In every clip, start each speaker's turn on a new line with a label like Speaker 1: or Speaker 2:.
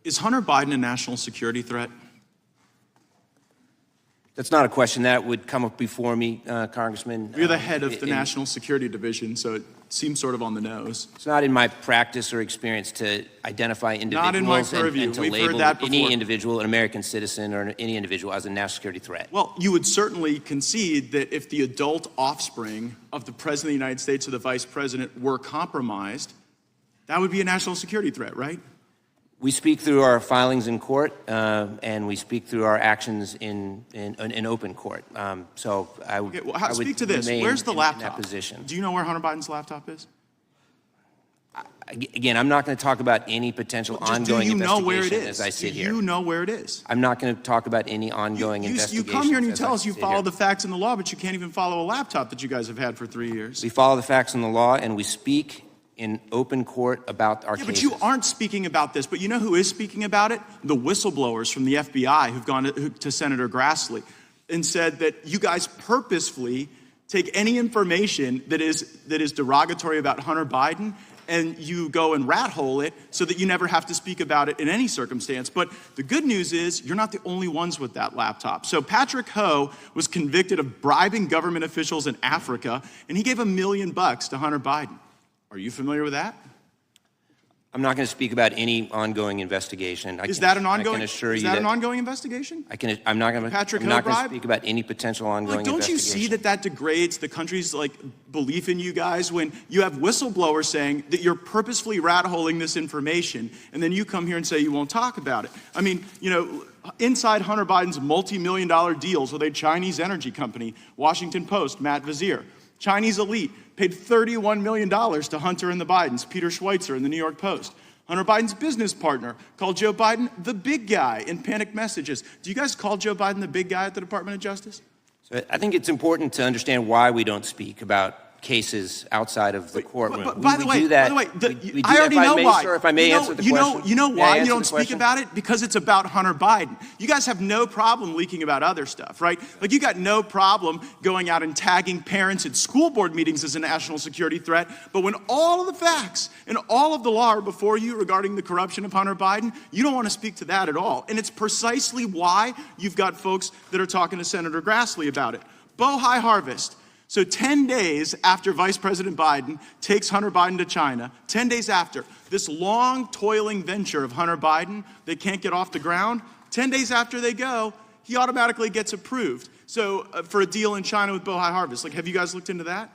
Speaker 1: Is Hunter Biden a national security threat?
Speaker 2: That's not a question that would come up before me, Congressman.
Speaker 1: You're the head of the National Security Division, so it seems sort of on the nose.
Speaker 2: It's not in my practice or experience to identify individuals
Speaker 1: not in my purview.
Speaker 2: and to
Speaker 1: We've
Speaker 2: label
Speaker 1: heard that
Speaker 2: any individual, an American citizen, or any individual as a national security threat.
Speaker 1: Well, you would certainly concede that if the adult offspring of the President of the United States or the Vice President were compromised, that would be a national security threat, right?
Speaker 2: We speak through our filings in court, and we speak through our actions in open court. So I would,
Speaker 1: okay, well,
Speaker 2: I would
Speaker 1: speak to this. Where's the laptop?
Speaker 2: In that position.
Speaker 1: Do you know where Hunter Biden's laptop is?
Speaker 2: Again, I'm not going to talk about any potential ongoing investigation as I sit here.
Speaker 1: Do you know where it is?
Speaker 2: I'm not going to talk about any ongoing investigation.
Speaker 1: You come here and you tell us you follow the facts and the law, but you can't even follow a laptop that you guys have had for 3 years.
Speaker 2: We follow the facts and the law, and we speak in open court about our cases.
Speaker 1: But you aren't speaking about this. But you know who is speaking about it? The whistleblowers from the FBI who've gone to Senator Grassley and said that you guys purposefully take any information that is derogatory about Hunter Biden and you go and rat hole it so that you never have to speak about it in any circumstance. But the good news is you're not the only ones with that laptop. So Patrick Ho was convicted of bribing government officials in Africa, and he gave $1 million to Hunter Biden. Are you familiar with that?
Speaker 2: I'm not going to speak about any ongoing investigation.
Speaker 1: Is that an ongoing?
Speaker 2: I can assure
Speaker 1: is
Speaker 2: you
Speaker 1: that an ongoing investigation?
Speaker 2: I'm not going to speak about any potential ongoing investigation.
Speaker 1: Don't you see that degrades the country's belief in you guys when you have whistleblowers saying that you're purposefully rat-holing this information, and then you come here and say you won't talk about it? I mean, you know, inside Hunter Biden's multi-million-dollar deals with a Chinese energy company, Washington Post, Matt Vizier, Chinese elite paid $31 million to Hunter and the Bidens, Peter Schweitzer in the New York Post. Hunter Biden's business partner called Joe Biden the big guy in panicked messages. Do you guys call Joe Biden the big guy at the Department of Justice?
Speaker 2: So I think it's important to understand why we don't speak about cases outside of the courtroom.
Speaker 1: By the way, I already know why.
Speaker 2: Sir, if I may answer the question.
Speaker 1: You know why you don't speak about it? Because it's about Hunter Biden. You guys have no problem leaking about other stuff, right? Like, you got no problem going out and tagging parents at school board meetings as a national security threat. But when all of the facts and all of the law are before you regarding the corruption of Hunter Biden, you don't want to speak to that at all. And it's precisely why you've got folks that are talking to Senator Grassley about it. Bohai Harvest. So 10 days after Vice President Biden takes Hunter Biden to China, 10 days after this long, toiling venture of Hunter Biden, they can't get off the ground, 10 days after they go, he automatically gets approved. So for a deal in China with Bohai Harvest, have you guys looked into that?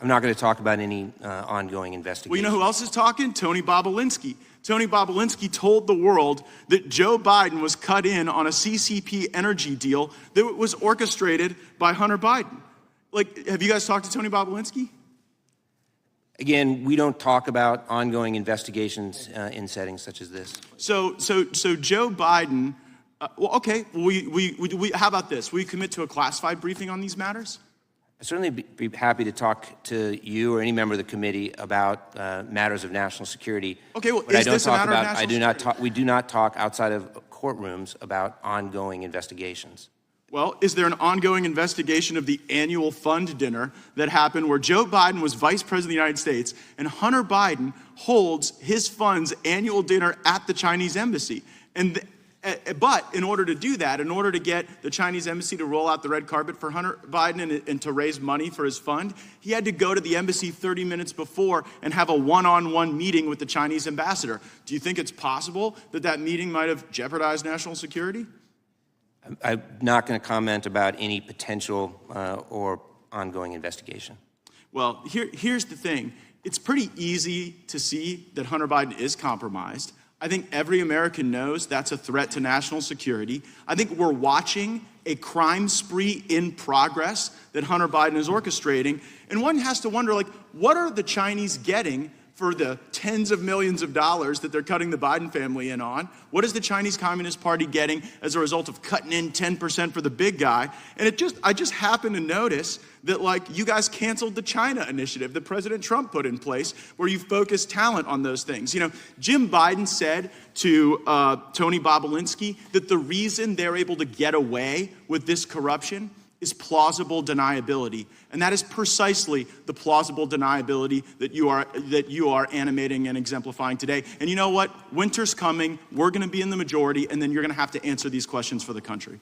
Speaker 2: I'm not going to talk about any ongoing investigation.
Speaker 1: Well, you know who else is talking? Tony Bobolinsky. Tony Bobolinsky told the world that Joe Biden was cut in on a CCP energy deal that was orchestrated by Hunter Biden. Have you guys talked to Tony Bobolinsky?
Speaker 2: Again, we don't talk about ongoing investigations in settings such as this.
Speaker 1: So Joe Biden, how about this? Will you commit to a classified briefing on these matters?
Speaker 2: I'd certainly be happy to talk to you or any member of the committee about matters of national security.
Speaker 1: Okay, well,
Speaker 2: but
Speaker 1: is this a matter of national security?
Speaker 2: We do not talk outside of courtrooms about ongoing investigations.
Speaker 1: Well, is there an ongoing investigation of the annual fund dinner that happened where Joe Biden was Vice President of the United States and Hunter Biden holds his fund's annual dinner at the Chinese embassy? But in order to do that, in order to get the Chinese embassy to roll out the red carpet for Hunter Biden and to raise money for his fund, he had to go to the embassy 30 minutes before and have a one-on-one meeting with the Chinese ambassador. Do you think it's possible that that meeting might have jeopardized national security?
Speaker 2: I'm not going to comment about any potential or ongoing investigation.
Speaker 1: Well, here's the thing. It's pretty easy to see that Hunter Biden is compromised. I think every American knows that's a threat to national security. I think we're watching a crime spree in progress that Hunter Biden is orchestrating. And one has to wonder, what are the Chinese getting for the tens of millions of dollars that they're cutting the Biden family in on? What is the Chinese Communist Party getting as a result of cutting in 10% for the big guy? And I just happened to notice that you guys canceled the China initiative that President Trump put in place where you focus talent on those things. You know, Jim Biden said to Tony Bobolinsky that the reason they're able to get away with this corruption is plausible deniability. And that is precisely the plausible deniability that you are animating and exemplifying today. And you know what? Winter's coming, we're gonna be in the majority, and then you're gonna have to answer these questions for the country.